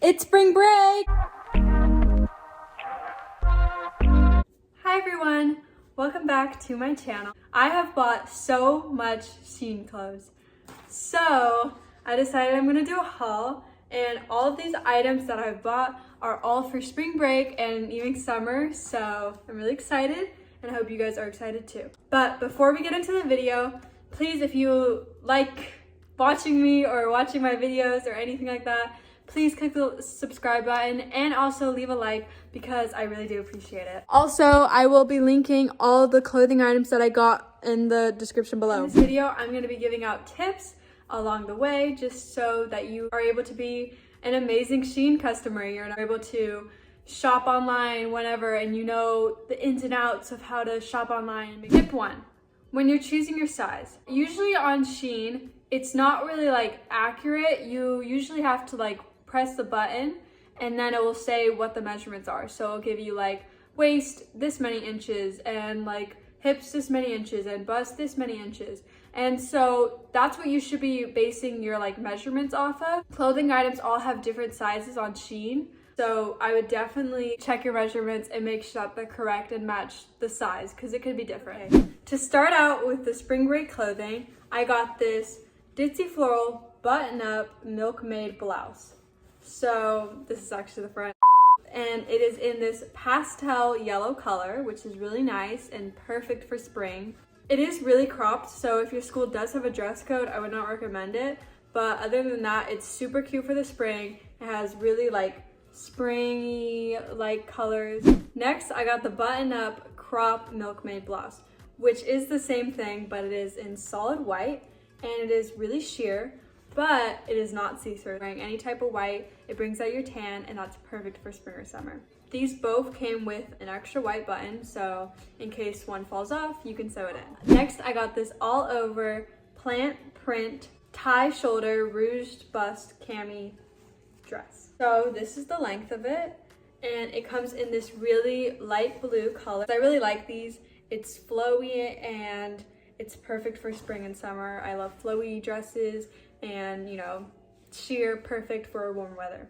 It's spring break! Hi everyone, welcome back to my channel. I have bought so much SHEIN clothes. So I decided I'm gonna do a haul, and all of these items that I've bought are all for spring break and even summer. So I'm really excited and I hope you guys are excited too. But before we get into the video, please, if you like watching me or watching my videos or anything like that, please click the subscribe button and also leave a like because I really do appreciate it. Also, I will be linking all the clothing items that I got in the description below. In this video, I'm going to be giving out tips along the way just so that you are able to be an amazing SHEIN customer. You're able to shop online whenever and you know the ins and outs of how to shop online. Tip 1. When you're choosing your size. Usually on SHEIN, it's not really like accurate. You usually have to like press the button and then it will say what the measurements are. So it'll give you like waist this many inches and like hips this many inches and bust this many inches. And so that's what you should be basing your like measurements off of. Clothing items all have different sizes on SHEIN. So I would definitely check your measurements and make sure that they're correct and match the size because it could be different. Okay. To start out with the spring break clothing, I got this Ditsy Floral button-up Milkmaid blouse. So this is actually the front, and it is in this pastel yellow color, which is really nice and perfect for spring. It is really cropped, so if your school does have a dress code, I would not recommend it. But other than that, it's super cute for the spring. It has really like springy like colors. Next, I got the button-up crop Milkmaid blouse, which is the same thing, but it is in solid white and it is really sheer. But it is not see-through. Wearing any type of white, it brings out your tan, and that's perfect for spring or summer. These both came with an extra white button, so in case one falls off, you can sew it in. Next, I got this all-over plant print tie shoulder ruched bust cami dress. So this is the length of it, and it comes in this really light blue color. I really like these. It's flowy and it's perfect for spring and summer. I love flowy dresses and, you know, sheer, perfect for warm weather.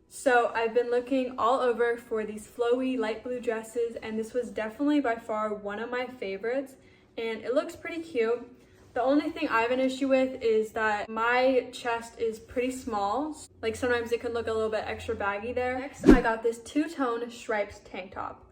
So I've been looking all over for these flowy light blue dresses, and this was definitely by far one of my favorites, and it looks pretty cute. The only thing I have an issue with is that my chest is pretty small. Like sometimes it can look a little bit extra baggy there. Next, I got this two-tone stripes tank top.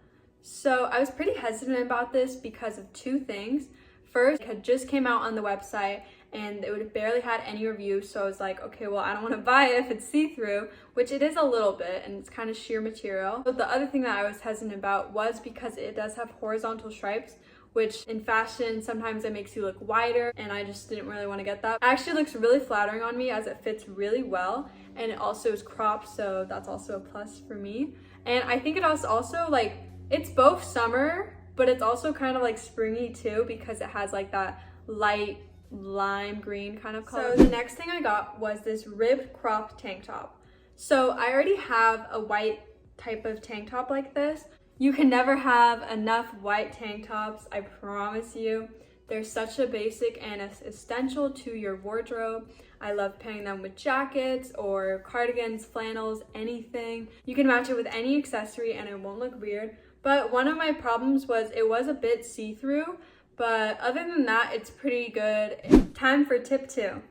So I was pretty hesitant about this because of two things. First, it had just came out on the website and it would have barely had any reviews, so I was like, okay, well, I don't want to buy it if it's see-through, which it is a little bit, and it's kind of sheer material. But the other thing that I was hesitant about was because it does have horizontal stripes, which in fashion, sometimes it makes you look wider, and I just didn't really want to get that. It actually looks really flattering on me as it fits really well, and it also is cropped, so that's also a plus for me. And I think it also like, it's both summer, but it's also kind of like springy too because it has like that light lime green kind of color. So the next thing I got was this ribbed cropped tank top. So I already have a white type of tank top like this. You can never have enough white tank tops, I promise you. They're such a basic and essential to your wardrobe. I love pairing them with jackets or cardigans, flannels, anything. You can match it with any accessory and it won't look weird. But one of my problems was it was a bit see-through, but other than that, it's pretty good. Time for tip 2.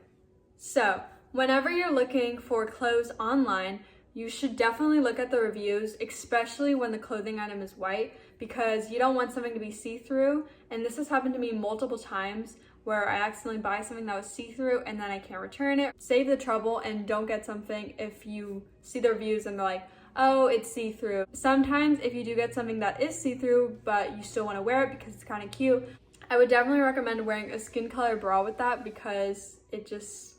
So whenever you're looking for clothes online, you should definitely look at the reviews, especially when the clothing item is white, because you don't want something to be see-through. And this has happened to me multiple times where I accidentally buy something that was see-through and then I can't return it. Save the trouble and don't get something if you see the reviews and they're like, oh, it's see-through. Sometimes if you do get something that is see-through, but you still want to wear it because it's kind of cute, I would definitely recommend wearing a skin color bra with that because it just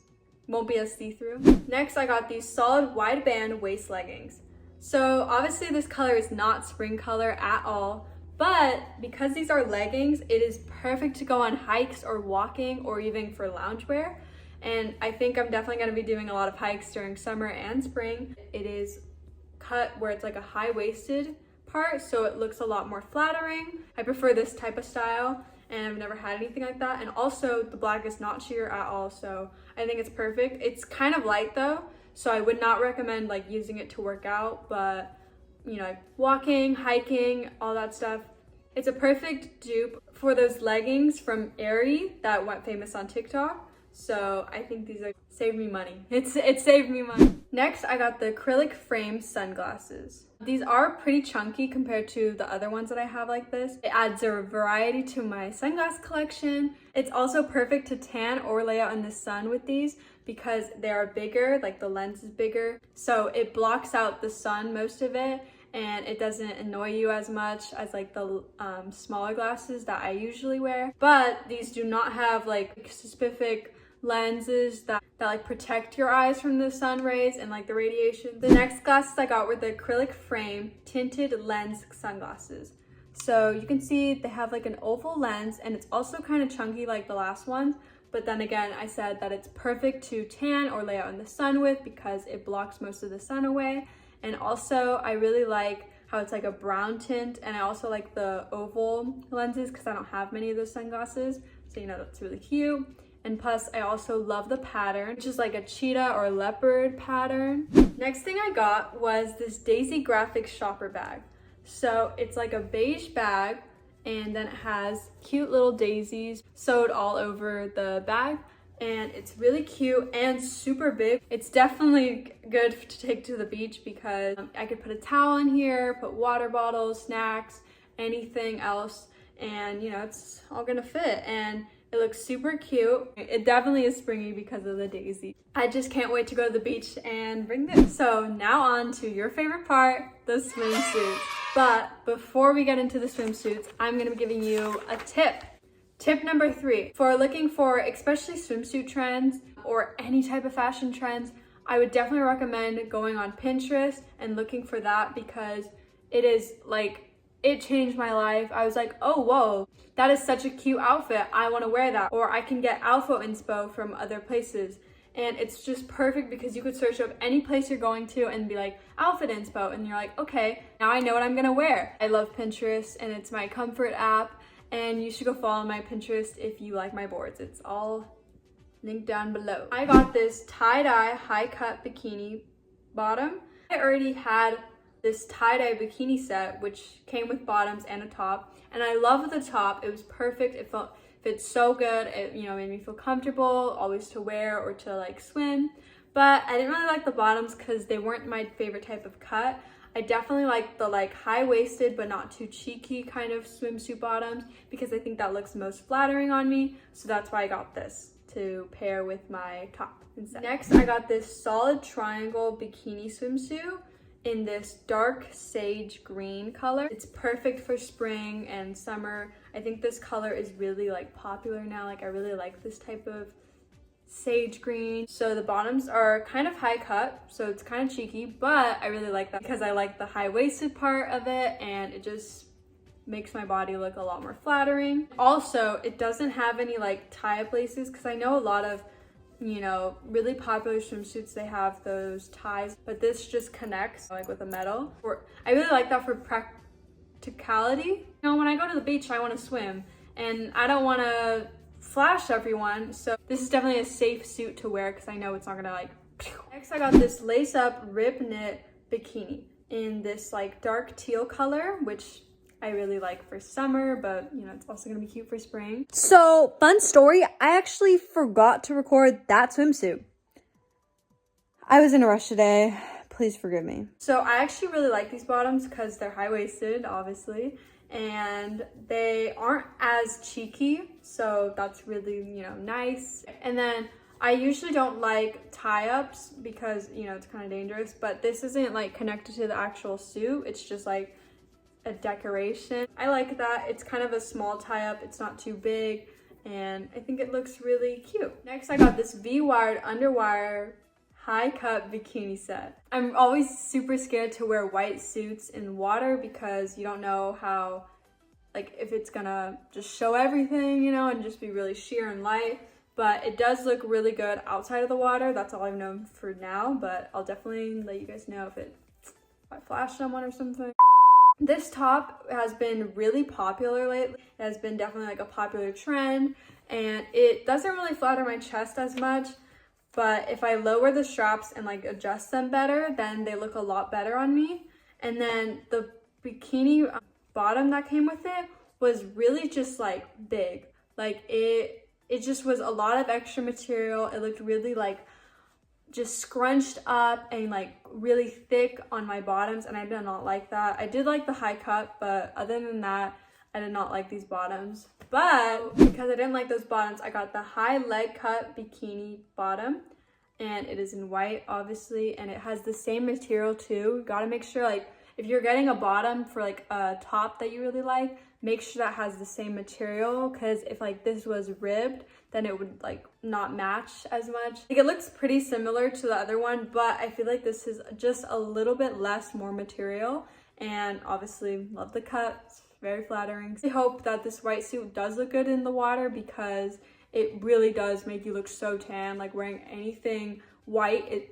won't be as see-through. Next, I got these solid wideband waist leggings. So obviously this color is not spring color at all, but because these are leggings, it is perfect to go on hikes or walking or even for loungewear. And I think I'm definitely going to be doing a lot of hikes during summer and spring. It is cut where it's like a high-waisted part, so it looks a lot more flattering. I prefer this type of style, and I've never had anything like that. And also the black is not sheer at all, so I think it's perfect. It's kind of light though, So I would not recommend like using it to work out, but you know, like walking, hiking, all that stuff. It's a perfect dupe for those leggings from Aerie that went famous on TikTok. So I think these are saved me money. It saved me money. Next, I got the acrylic frame sunglasses. These are pretty chunky compared to the other ones that I have like this. It adds a variety to my sunglass collection. It's also perfect to tan or lay out in the sun with these because they are bigger, like the lens is bigger. So it blocks out the sun, most of it, and it doesn't annoy you as much as like the smaller glasses that I usually wear. But these do not have like specific lenses that like protect your eyes from the sun rays and like the radiation. The next glasses I got were the acrylic frame tinted lens sunglasses. So you can see they have like an oval lens and it's also kind of chunky like the last ones. But then again, I said that it's perfect to tan or lay out in the sun with because it blocks most of the sun away. And also I really like how it's like a brown tint, and I also like the oval lenses because I don't have many of those sunglasses. So you know, that's really cute. And plus I also love the pattern, which is like a cheetah or leopard pattern. Next thing I got was this Daisy graphic shopper bag. So it's like a beige bag and then it has cute little daisies sewed all over the bag. And it's really cute and super big. It's definitely good to take to the beach because I could put a towel in here, put water bottles, snacks, anything else, and you know, it's all gonna fit. And it looks super cute. It definitely is springy because of the daisy. I just can't wait to go to the beach and bring this. So now on to your favorite part, the swimsuits. But before we get into the swimsuits, I'm gonna be giving you a tip. Tip number 3, for looking for especially swimsuit trends or any type of fashion trends, I would definitely recommend going on Pinterest and looking for that because it is like, it changed my life. I was like, oh, whoa, that is such a cute outfit. I want to wear that. Or I can get outfit inspo from other places. And it's just perfect because you could search up any place you're going to and be like, outfit inspo. And you're like, okay, now I know what I'm going to wear. I love Pinterest and it's my comfort app. And you should go follow my Pinterest if you like my boards. It's all linked down below. I got this tie-dye high-cut bikini bottom. I already had this tie-dye bikini set, which came with bottoms and a top. And I love the top. It was perfect. It fit so good. It, you know, made me feel comfortable, always to wear or to like swim. But I didn't really like the bottoms because they weren't my favorite type of cut. I definitely like the like high-waisted but not too cheeky kind of swimsuit bottoms because I think that looks most flattering on me. So that's why I got this to pair with my top instead. Next, I got this solid triangle bikini swimsuit in this dark sage green color. It's perfect for spring and summer. I think this color is really like popular now. Like I really like this type of sage green. So the bottoms are kind of high cut, so it's kind of cheeky, but I really like that because I like the high-waisted part of it and it just makes my body look a lot more flattering. Also, it doesn't have any like tie-up laces because I know a lot of, you know, really popular swimsuits, they have those ties, but this just connects like with a metal. I really like that for practicality. You know, when I go to the beach, I want to swim and I don't want to flash everyone, so this is definitely a safe suit to wear because I know it's not gonna like pew. Next, I got this lace up rib knit bikini in this like dark teal color, which I really like for summer, but you know, it's also gonna be cute for spring. So, fun story, I actually forgot to record that swimsuit. I was in a rush today. Please forgive me. So I actually really like these bottoms because they're high-waisted, obviously, and they aren't as cheeky, so that's really, you know, nice. And then I usually don't like tie-ups because, you know, it's kind of dangerous, but this isn't like connected to the actual suit. It's just like a decoration. I like that. It's kind of a small tie-up. It's not too big, and I think it looks really cute. Next, I got this V-wired underwire high cut bikini set. I'm always super scared to wear white suits in water because you don't know how, like, if it's gonna just show everything, you know, and just be really sheer and light. But it does look really good outside of the water. That's all I've known for now, but I'll definitely let you guys know if I flash someone or something. This top has been really popular lately. It has been definitely like a popular trend, and it doesn't really flatter my chest as much. but if I lower the straps and like adjust them better, then they look a lot better on me. And then the bikini bottom that came with it was really just like big. Like it just was a lot of extra material. It looked really like just scrunched up and like really thick on my bottoms, and I did not like that. I did like the high cut, but other than that, I did not like these bottoms. But because I didn't like those bottoms, I got the high leg cut bikini bottom, and it is in white, obviously, and it has the same material too. You gotta make sure, like, if you're getting a bottom for like a top that you really like, make sure that has the same material, because if like this was ribbed, then it would like not match as much. Like, it looks pretty similar to the other one, but I feel like this is just a little bit less, more material, and obviously love the cut. It's very flattering. I hope that this white suit does look good in the water, because it really does make you look so tan. Like, wearing anything white,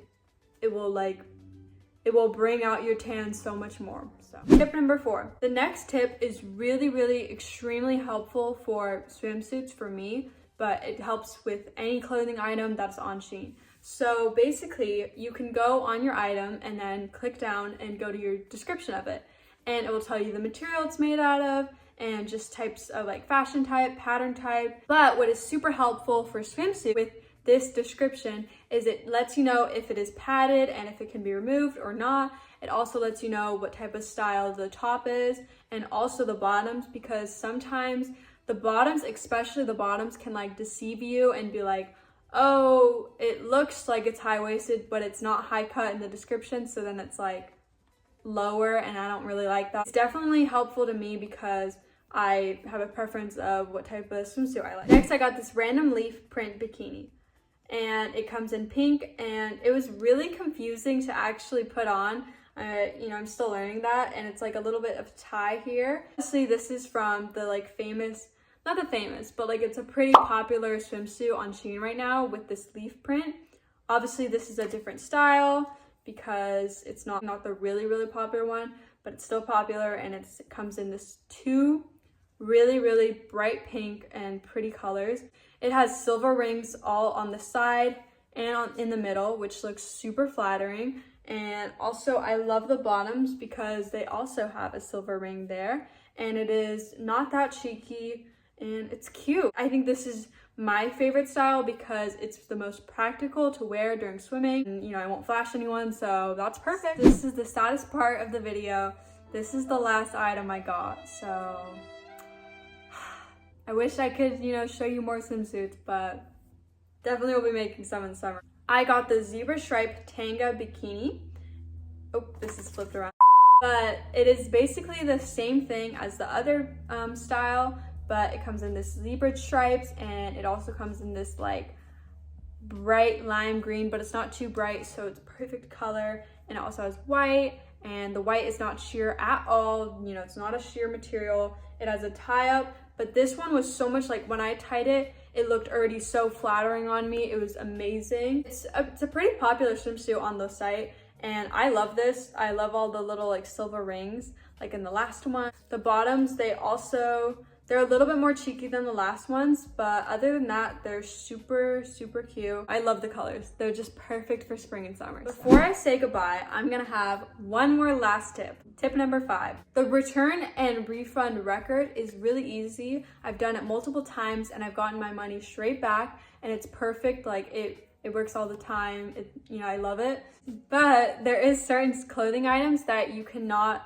it will bring out your tan so much more. So tip number 4. The next tip is really extremely helpful for swimsuits for me, but it helps with any clothing item that's on SHEIN. So basically, you can go on your item and then click down and go to your description of it, and it will tell you the material it's made out of and just types of like fashion type, pattern type. But what is super helpful for swimsuit with this description is it lets you know if it is padded and if it can be removed or not. It also lets you know what type of style the top is, and also the bottoms, because sometimes the bottoms, especially the bottoms, can like deceive you and be like, oh, it looks like it's high-waisted, but it's not high cut in the description, so then it's like lower, and I don't really like that. It's definitely helpful to me because I have a preference of what type of swimsuit I like. Next, I got this random leaf print bikini, and it comes in pink, and it was really confusing to actually put on. You know, I'm still learning that, and it's like a little bit of tie here. Obviously, this is from the like famous, not the famous, but like it's a pretty popular swimsuit on SHEIN right now with this leaf print. Obviously, this is a different style because it's not the really popular one, but it's still popular, and it comes in this 2 really bright pink and pretty colors. It has silver rings all on the side and in the middle, which looks super flattering. And also, I love the bottoms because they also have a silver ring there, and it is not that cheeky, and it's cute. I think this is my favorite style because it's the most practical to wear during swimming, and you know, I won't flash anyone, so that's perfect. This is the saddest part of the video. This is the last item I got, so I wish I could, you know, show you more swimsuits, but definitely will be making some in summer. I got the zebra stripe Tanga bikini. Oh, this is flipped around. But it is basically the same thing as the other style, but it comes in this zebra stripes, and it also comes in this like bright lime green, but it's not too bright, so it's perfect color. And it also has white, and the white is not sheer at all. You know, it's not a sheer material. It has a tie up, but this one was so much like when I tied it, it looked already so flattering on me. It was amazing. It's a pretty popular swimsuit on the site, and I love this. I love all the little like silver rings like in the last one. The bottoms, they're a little bit more cheeky than the last ones, but other than that, they're super cute. I love the colors. They're just perfect for spring and summer. Before I say goodbye, I'm gonna have one more last tip. Tip number 5. The return and refund record is really easy. I've done it multiple times, and I've gotten my money straight back, and it's perfect. Like it works all the time. You know, I love it. But there is certain clothing items that you cannot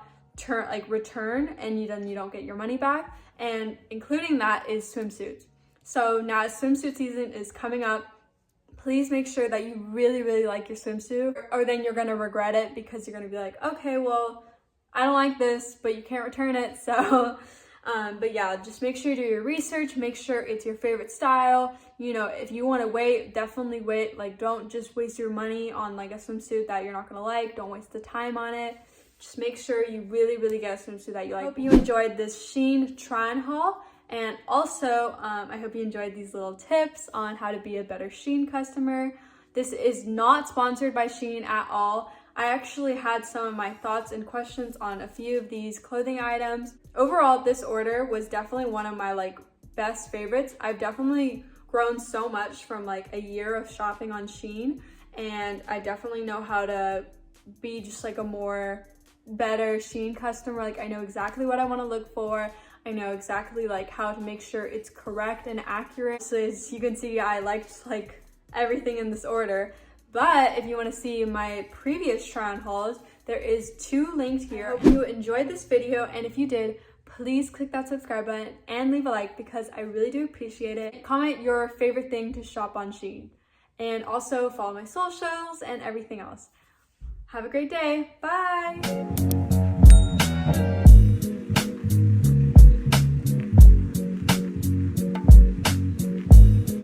return, and you don't get your money back, and including that is swimsuits. So now as swimsuit season is coming up, please make sure that you really like your swimsuit, or then you're gonna regret it, because you're gonna be like, okay, well, I don't like this, but you can't return it. So but yeah, just make sure you do your research, make sure it's your favorite style. You know, if you want to wait, definitely wait. Like, don't just waste your money on like a swimsuit that you're not gonna like. Don't waste the time on it. Just make sure you really get a swimsuit that you like. I hope you enjoyed this SHEIN try on haul, and also I hope you enjoyed these little tips on how to be a better SHEIN customer. This is not sponsored by SHEIN at all. I actually had some of my thoughts and questions on a few of these clothing items. Overall, this order was definitely one of my like best favorites. I've definitely grown so much from like a year of shopping on SHEIN, and I definitely know how to be just like a more better SHEIN customer. Like I know exactly what I want to look for. I know exactly like how to make sure it's correct and accurate. So as you can see, I liked like everything in this order. But if you want to see my previous try on hauls, there is 2 linked here. I hope you enjoyed this video, and if you did, please click that subscribe button and leave a like because I really do appreciate it. Comment your favorite thing to shop on SHEIN, and also follow my socials and everything else. Have a great day. Bye.